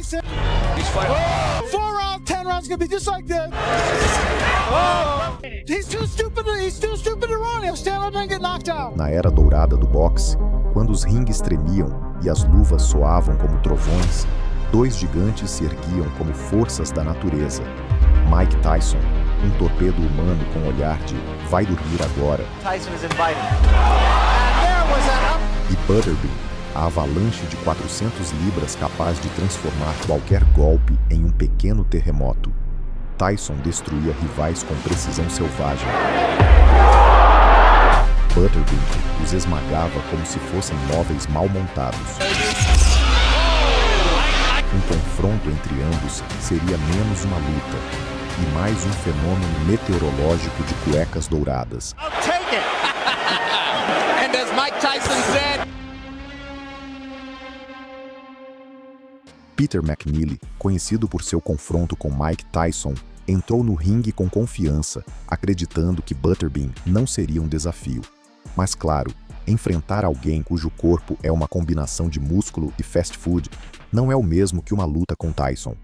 Tyson. He's fighting. 4 rounds, 10 rounds gonna be just like this. He's too stupid to run. He'll stand up and get knocked out. Na era dourada do boxe, quando os ringues tremiam e as luvas soavam como trovões, dois gigantes se erguiam como forças da natureza. Mike Tyson, um torpedo humano com olhar de vai dormir agora. Tyson is invited. And there was an E Butterbean, a avalanche de 400 libras capaz de transformar qualquer golpe em um pequeno terremoto. Tyson destruía rivais com precisão selvagem. Butterbean os esmagava como se fossem móveis mal montados. Um confronto entre ambos seria menos uma luta e mais um fenômeno meteorológico de cuecas douradas. I'll take it. And as Mike Tyson said, Peter McNeely, conhecido por seu confronto com Mike Tyson, entrou no ringue com confiança, acreditando que Butterbean não seria um desafio. Mas claro, enfrentar alguém cujo corpo é uma combinação de músculo e fast food não é o mesmo que uma luta com Tyson.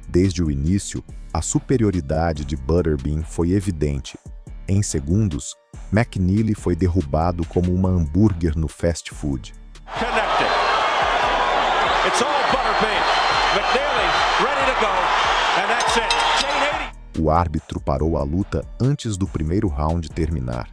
Desde o início, a superioridade de Butterbean foi evidente. Em segundos, McNeely foi derrubado como uma hambúrguer no fast food. Connected. It's all Butterbean. McNeely ready to go. And that's it. Chain 80. O árbitro parou a luta antes do primeiro round terminar.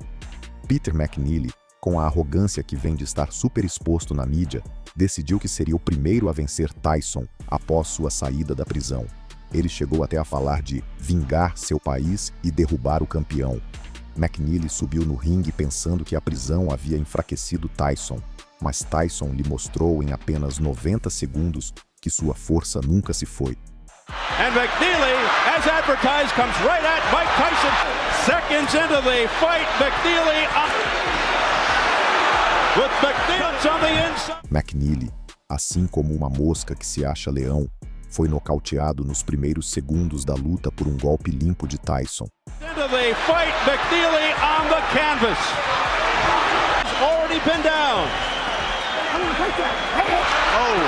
Peter McNeely, com a arrogância que vem de estar super exposto na mídia, decidiu que seria o primeiro a vencer Tyson após sua saída da prisão. Ele chegou até a falar de vingar seu país e derrubar o campeão. McNeely subiu no ringue pensando que a prisão havia enfraquecido Tyson, mas Tyson lhe mostrou em apenas 90 segundos que sua força nunca se foi. And McNeely, as advertised, comes right at Mike Tyson. Seconds into the fight, McNeely up. With McNeely on the inside. McNeely, assim como uma mosca que se acha leão, foi nocauteado nos primeiros segundos da luta por um golpe limpo de Tyson. Into the fight, McNeely on the canvas. He's already been down. Oh,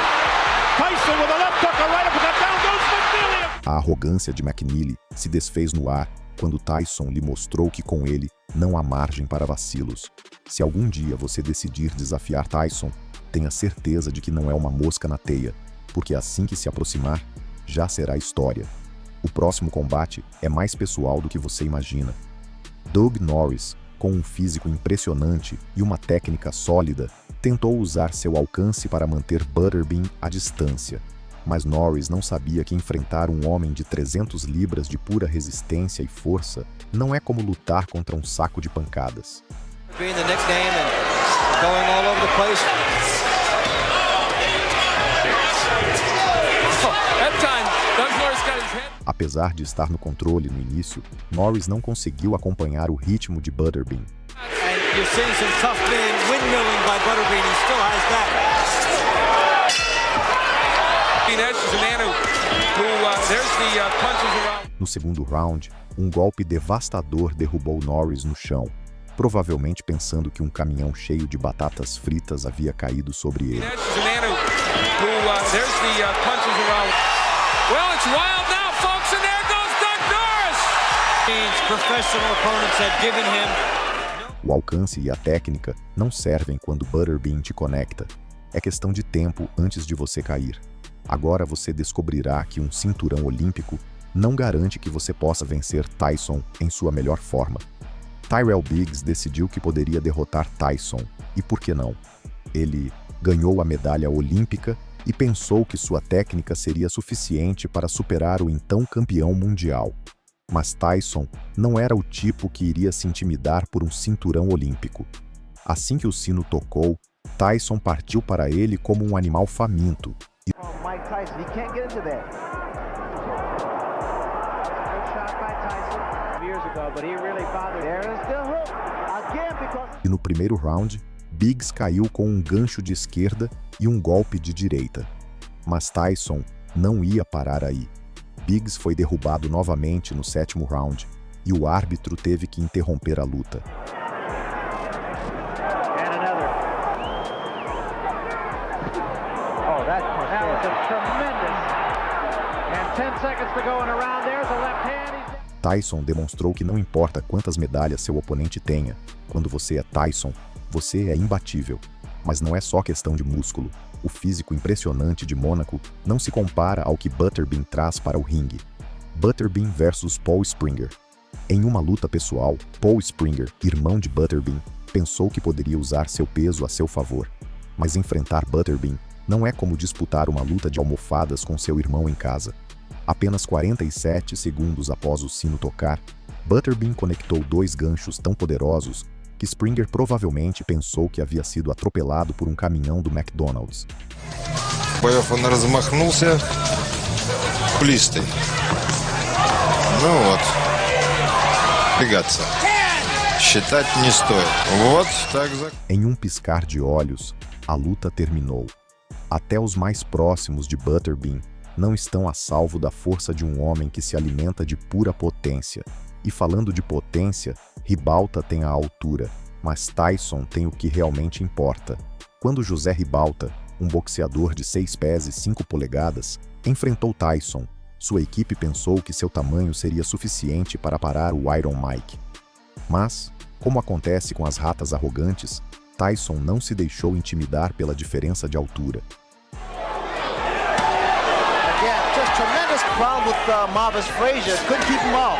Tyson with a left hook, a right uppercut, down goes McNeely. A arrogância de McNeely se desfez no ar quando Tyson lhe mostrou que com ele não há margem para vacilos. Se algum dia você decidir desafiar Tyson, tenha certeza de que não é uma mosca na teia, porque assim que se aproximar, já será história. O próximo combate é mais pessoal do que você imagina. Doug Norris, com um físico impressionante e uma técnica sólida, tentou usar seu alcance para manter Butterbean à distância. Mas Norris não sabia que enfrentar um homem de 300 libras de pura resistência e força não é como lutar contra um saco de pancadas. Apesar de estar no controle no início, Norris não conseguiu acompanhar o ritmo de Butterbean. No segundo round, um golpe devastador derrubou Norris no chão, provavelmente pensando que um caminhão cheio de batatas fritas havia caído sobre ele. O alcance e a técnica não servem quando Butterbean te conecta. É questão de tempo antes de você cair. Agora você descobrirá que um cinturão olímpico não garante que você possa vencer Tyson em sua melhor forma. Tyrell Biggs decidiu que poderia derrotar Tyson, e por que não? Ele ganhou a medalha olímpica e pensou que sua técnica seria suficiente para superar o então campeão mundial. Mas Tyson não era o tipo que iria se intimidar por um cinturão olímpico. Assim que o sino tocou, Tyson partiu para ele como um animal faminto. Mike Tyson, he can't get into that. Good shot by Tyson years ago, but he really bothered. There's the hook again because. E no primeiro round, Biggs caiu com um gancho de esquerda e um golpe de direita. Mas Tyson não ia parar aí. Biggs foi derrubado novamente no sétimo round, e o árbitro teve que interromper a luta. And another. Oh, that was a tremendous. And 10 seconds to go in a round. There's a left hand. Tyson demonstrou que não importa quantas medalhas seu oponente tenha, quando você é Tyson, você é imbatível. Mas não é só questão de músculo. O físico impressionante de Mônaco não se compara ao que Butterbean traz para o ringue. Butterbean versus Paul Springer. Em uma luta pessoal, Paul Springer, irmão de Butterbean, pensou que poderia usar seu peso a seu favor. Mas enfrentar Butterbean não é como disputar uma luta de almofadas com seu irmão em casa. Apenas 47 segundos após o sino tocar, Butterbean conectou 2 ganchos tão poderosos que Springer provavelmente pensou que havia sido atropelado por um caminhão do McDonald's. Боев он размахнулся, плистой. Ну вот, тягаться. Считать не стоит. Вот так. Em um piscar de olhos, a luta terminou. Até os mais próximos de Butterbean não estão a salvo da força de um homem que se alimenta de pura potência. E falando de potência, Ribalta tem a altura, mas Tyson tem o que realmente importa. Quando José Ribalta, um boxeador de 6 pés e 5 polegadas, enfrentou Tyson, sua equipe pensou que seu tamanho seria suficiente para parar o Iron Mike. Mas, como acontece com as ratas arrogantes, Tyson não se deixou intimidar pela diferença de altura. Just tremendous problem with Marvis Frazier. Couldn't keep him out.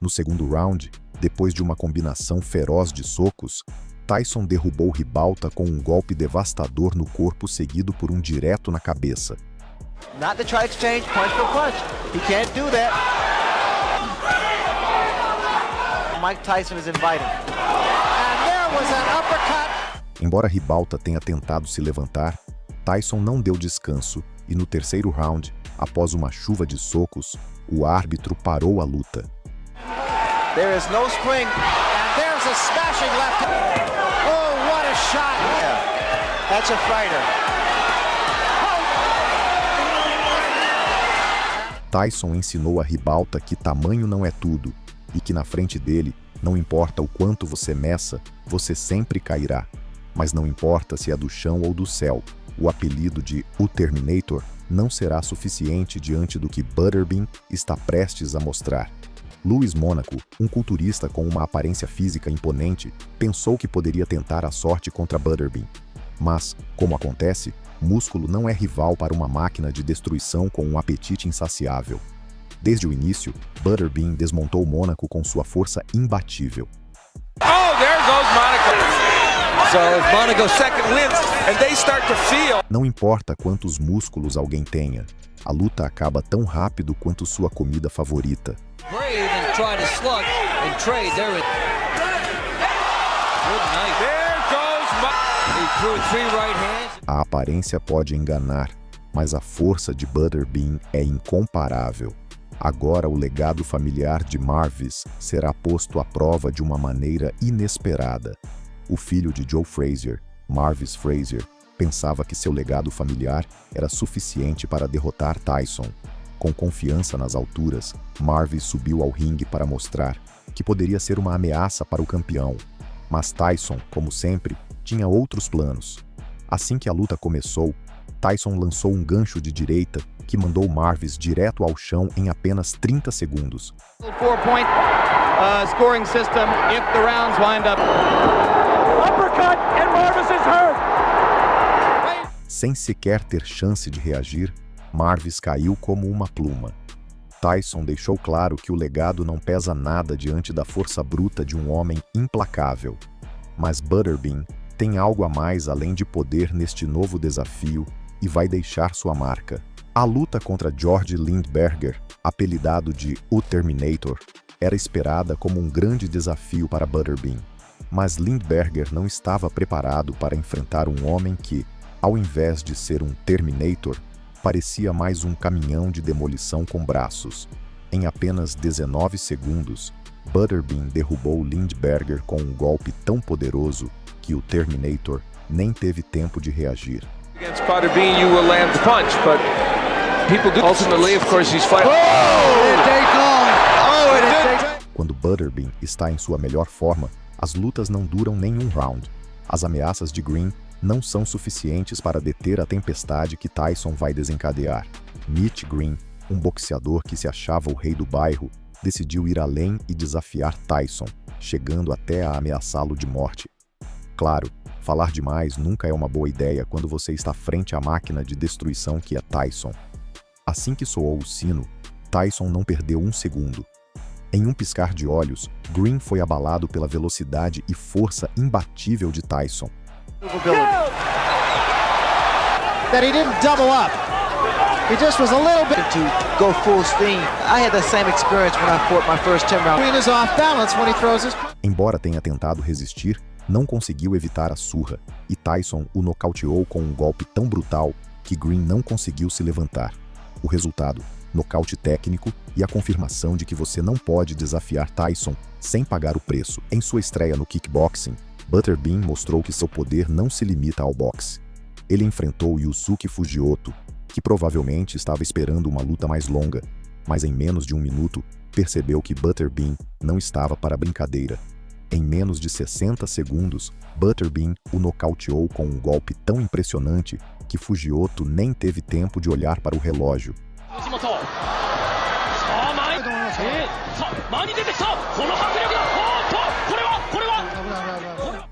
No segundo round, depois de uma combinação feroz de socos, Tyson derrubou Ribalta com um golpe devastador no corpo seguido por um direto na cabeça. Not to try to exchange punch for punch. He can't do that. Mike Tyson is inviting. And there was an uppercut. Embora Ribalta tenha tentado se levantar, Tyson não deu descanso e no terceiro round, após uma chuva de socos, o árbitro parou a luta. There is no spring, and there's a smashing left. Oh, what a shot! Yeah, that's a fighter. Tyson ensinou a Ribalta que tamanho não é tudo e que na frente dele, não importa o quanto você meça, você sempre cairá. Mas não importa se é do chão ou do céu, o apelido de O Terminator não será suficiente diante do que Butterbean está prestes a mostrar. Louis Mônaco, um culturista com uma aparência física imponente, pensou que poderia tentar a sorte contra Butterbean. Mas, como acontece, músculo não é rival para uma máquina de destruição com um apetite insaciável. Desde o início, Butterbean desmontou Mônaco com sua força imbatível. Oh, there goes Monaco. So if Monaco's second wins and they start to feel. Não importa quantos músculos alguém tenha, a luta acaba tão rápido quanto sua comida favorita. Brave and try to slug and trade. There it. Good night. There goes He threw 3 right hands. A aparência pode enganar, mas a força de Butterbean é incomparável. Agora o legado familiar de Marvis será posto à prova de uma maneira inesperada. O filho de Joe Frazier, Marvis Frazier, pensava que seu legado familiar era suficiente para derrotar Tyson. Com confiança nas alturas, Marvis subiu ao ringue para mostrar que poderia ser uma ameaça para o campeão. Mas Tyson, como sempre, tinha outros planos. Assim que a luta começou, Tyson lançou um gancho de direita que mandou Marvis direto ao chão em apenas 30 segundos. 4-point scoring system if the rounds wind up. Uppercut and Marvis is hurt. Sem sequer ter chance de reagir, Marvis caiu como uma pluma. Tyson deixou claro que o legado não pesa nada diante da força bruta de um homem implacável. Mas Butterbean tem algo a mais além de poder neste novo desafio e vai deixar sua marca. A luta contra George Lindberger, apelidado de O Terminator, era esperada como um grande desafio para Butterbean. Mas Lindberger não estava preparado para enfrentar um homem que, ao invés de ser um Terminator, parecia mais um caminhão de demolição com braços. Em apenas 19 segundos, Butterbean derrubou Lindberger com um golpe tão poderoso que o Terminator nem teve tempo de reagir. Against Butterbean, you will land the punch, but people do. Ultimately, of course, he's fighting. Quando Butterbean está em sua melhor forma, as lutas não duram nenhum round. As ameaças de Green não são suficientes para deter a tempestade que Tyson vai desencadear. Mitch Green, um boxeador que se achava o rei do bairro, decidiu ir além e desafiar Tyson, chegando até a ameaçá-lo de morte. Claro, falar demais nunca é uma boa ideia quando você está frente à máquina de destruição que é Tyson. Assim que soou o sino, Tyson não perdeu um segundo. Em um piscar de olhos, Green foi abalado pela velocidade e força imbatível de Tyson. That he didn't double up. He just was a little bit to go full steam. I had the same experience when I fought my first 10 rounds. Green is off balance when he throws his... Embora tenha tentado resistir, não conseguiu evitar a surra, e Tyson o nocauteou com um golpe tão brutal que Green não conseguiu se levantar. O resultado, nocaute técnico e a confirmação de que você não pode desafiar Tyson sem pagar o preço. Em sua estreia no kickboxing, Butterbean mostrou que seu poder não se limita ao boxe. Ele enfrentou Yusuke Fujioto, que provavelmente estava esperando uma luta mais longa, mas em menos de um minuto percebeu que Butterbean não estava para brincadeira. Em menos de 60 segundos, Butterbean o nocauteou com um golpe tão impressionante que Fujioto nem teve tempo de olhar para o relógio.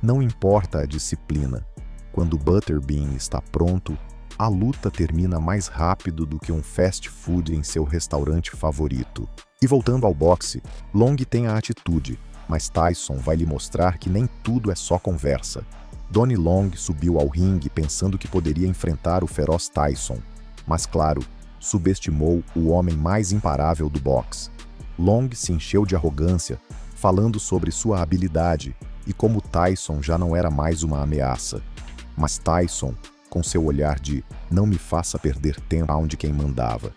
Não importa a disciplina, quando Butterbean está pronto, a luta termina mais rápido do que um fast food em seu restaurante favorito. E voltando ao boxe, Long tem a atitude, mas Tyson vai lhe mostrar que nem tudo é só conversa. Donnie Long subiu ao ringue pensando que poderia enfrentar o feroz Tyson, mas claro, subestimou o homem mais imparável do boxe. Long se encheu de arrogância, falando sobre sua habilidade e como Tyson já não era mais uma ameaça. Mas Tyson, com seu olhar de "não me faça perder tempo", aonde quem mandava.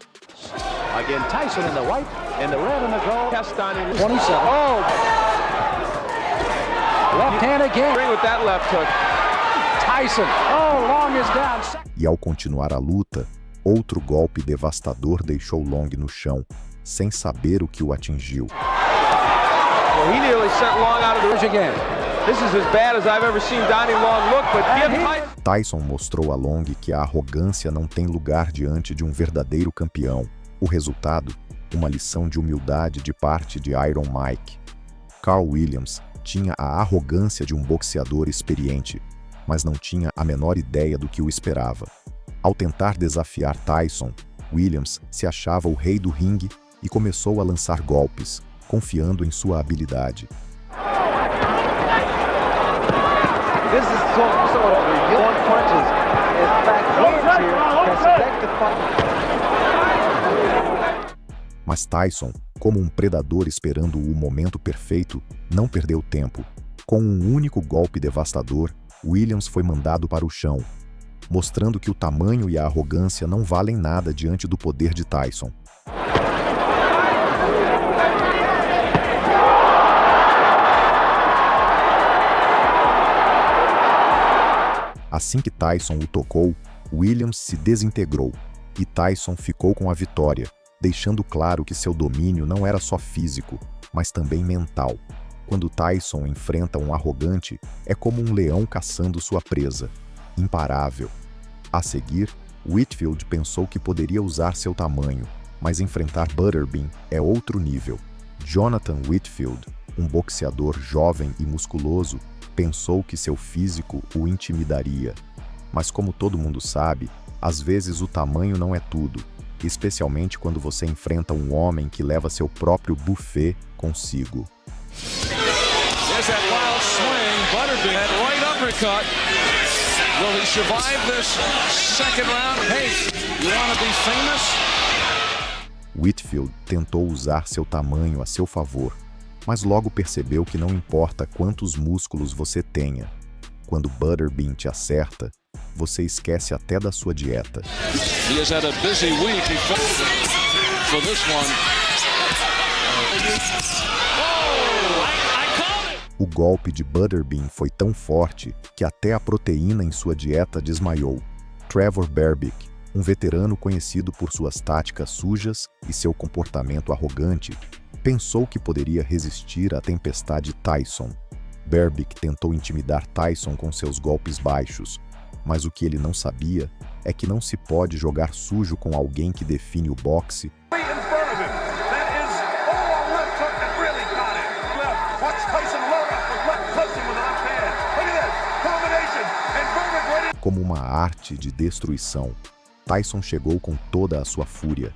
Again, Tyson in the white, and the red in the gold. Castani 27. Oh! Left hand again. With that left hook. Tyson. Oh, Long is down. E ao continuar a luta, outro golpe devastador deixou Long no chão, sem saber o que o atingiu. Well, he nearly sent Long out of the ring again. This is as bad as I've ever seen Donnie Long look, but give Tyson mostrou a Long que a arrogância não tem lugar diante de um verdadeiro campeão. O resultado, uma lição de humildade de parte de Iron Mike. Carl Williams tinha a arrogância de um boxeador experiente, mas não tinha a menor ideia do que o esperava. Ao tentar desafiar Tyson, Williams se achava o rei do ringue e começou a lançar golpes, confiando em sua habilidade. This is sort of one punches. In fact, Mas Tyson, como um predador esperando o momento perfeito, não perdeu tempo. Com um único golpe devastador, Williams foi mandado para o chão, mostrando que o tamanho e a arrogância não valem nada diante do poder de Tyson. Assim que Tyson o tocou, Williams se desintegrou e Tyson ficou com a vitória, deixando claro que seu domínio não era só físico, mas também mental. Quando Tyson enfrenta um arrogante, é como um leão caçando sua presa, imparável. A seguir, Whitfield pensou que poderia usar seu tamanho, mas enfrentar Butterbean é outro nível. Jonathan Whitfield, um boxeador jovem e musculoso, pensou que seu físico o intimidaria. Mas como todo mundo sabe, às vezes o tamanho não é tudo, especialmente quando você enfrenta um homem que leva seu próprio buffet consigo. There's that wild swing, Butterbean, that right uppercut. Will he survive this second round? Hey, you want to be famous? Whitfield tentou usar seu tamanho a seu favor, mas logo percebeu que não importa quantos músculos você tenha. Quando Butterbean te acerta, você esquece até da sua dieta. He has had a busy week. He for this one. O golpe de Butterbean foi tão forte que até a proteína em sua dieta desmaiou. Trevor Berbick, Um veterano conhecido por suas táticas sujas e seu comportamento arrogante, pensou que poderia resistir à tempestade Tyson. Berbick tentou intimidar Tyson com seus golpes baixos, mas o que ele não sabia é que não se pode jogar sujo com alguém que define o boxe. Como uma arte de destruição. Tyson chegou com toda a sua fúria.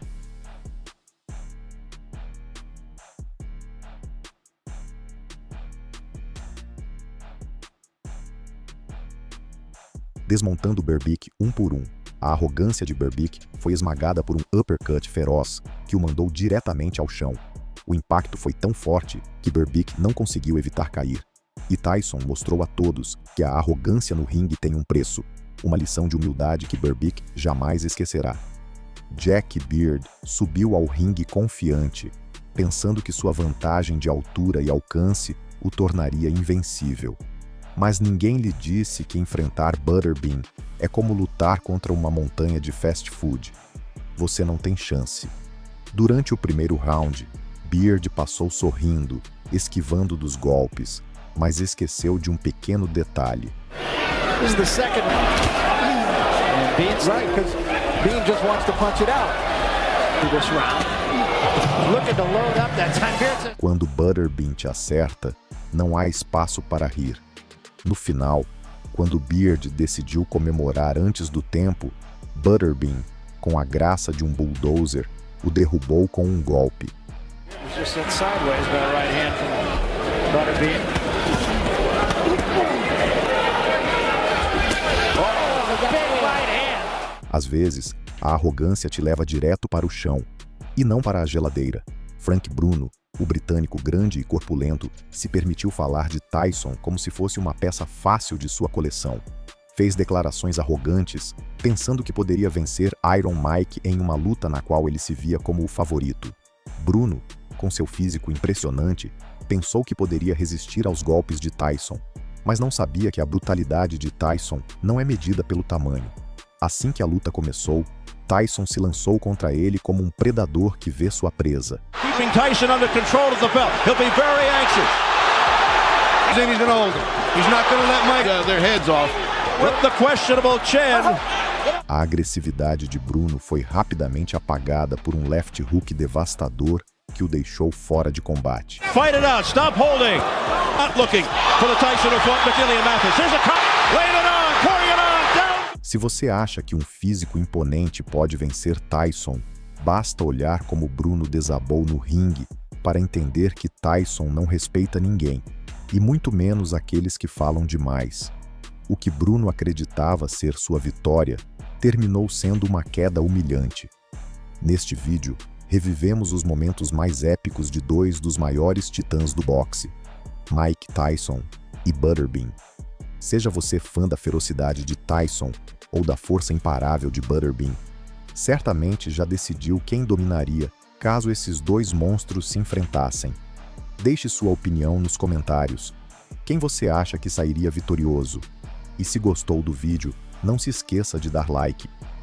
Desmontando Berbick um por um, a arrogância de Berbick foi esmagada por um uppercut feroz que o mandou diretamente ao chão. O impacto foi tão forte que Berbick não conseguiu evitar cair. E Tyson mostrou a todos que a arrogância no ringue tem um preço, uma lição de humildade que Berbick jamais esquecerá. Jack Beard subiu ao ringue confiante, pensando que sua vantagem de altura e alcance o tornaria invencível. Mas ninguém lhe disse que enfrentar Butterbean é como lutar contra uma montanha de fast food. Você não tem chance. Durante o primeiro round, Beard passou sorrindo, esquivando dos golpes, mas esqueceu de um pequeno detalhe. This is the second round. And Bean's right, because Bean just wants to punch it out to this round. Looking to load up that time. Quando Butterbean te acerta, não há espaço para rir. No final, quando Beard decidiu comemorar antes do tempo, Butterbean, com a graça de um bulldozer, o derrubou com um golpe. Just sent sideways by a right hand from Butterbean. Às vezes, a arrogância te leva direto para o chão, e não para a geladeira. Frank Bruno, o britânico grande e corpulento, se permitiu falar de Tyson como se fosse uma peça fácil de sua coleção. Fez declarações arrogantes, pensando que poderia vencer Iron Mike em uma luta na qual ele se via como o favorito. Bruno, com seu físico impressionante, pensou que poderia resistir aos golpes de Tyson, mas não sabia que a brutalidade de Tyson não é medida pelo tamanho. Assim que a luta começou, Tyson se lançou contra ele como um predador que vê sua presa. Keeping Tyson under control of the belt. He'll be very anxious. He's gonna hold him. He's not gonna let Mike their heads off. With the questionable chin. A agressividade de Bruno foi rapidamente apagada por um left hook devastador que o deixou fora de combate. Fight it out. Stop holding. Not looking for the Tyson who fought McGillian Mathis. Here's a cut. Laying it on. Pouring it on. Down. Se você acha que um físico imponente pode vencer Tyson, basta olhar como Bruno desabou no ringue para entender que Tyson não respeita ninguém, e muito menos aqueles que falam demais. O que Bruno acreditava ser sua vitória terminou sendo uma queda humilhante. Neste vídeo, revivemos os momentos mais épicos de dois dos maiores titãs do boxe, Mike Tyson e Butterbean. Seja você fã da ferocidade de Tyson ou da força imparável de Butterbean, certamente já decidiu quem dominaria caso esses dois monstros se enfrentassem. Deixe sua opinião nos comentários. Quem você acha que sairia vitorioso? E se gostou do vídeo, não se esqueça de dar like.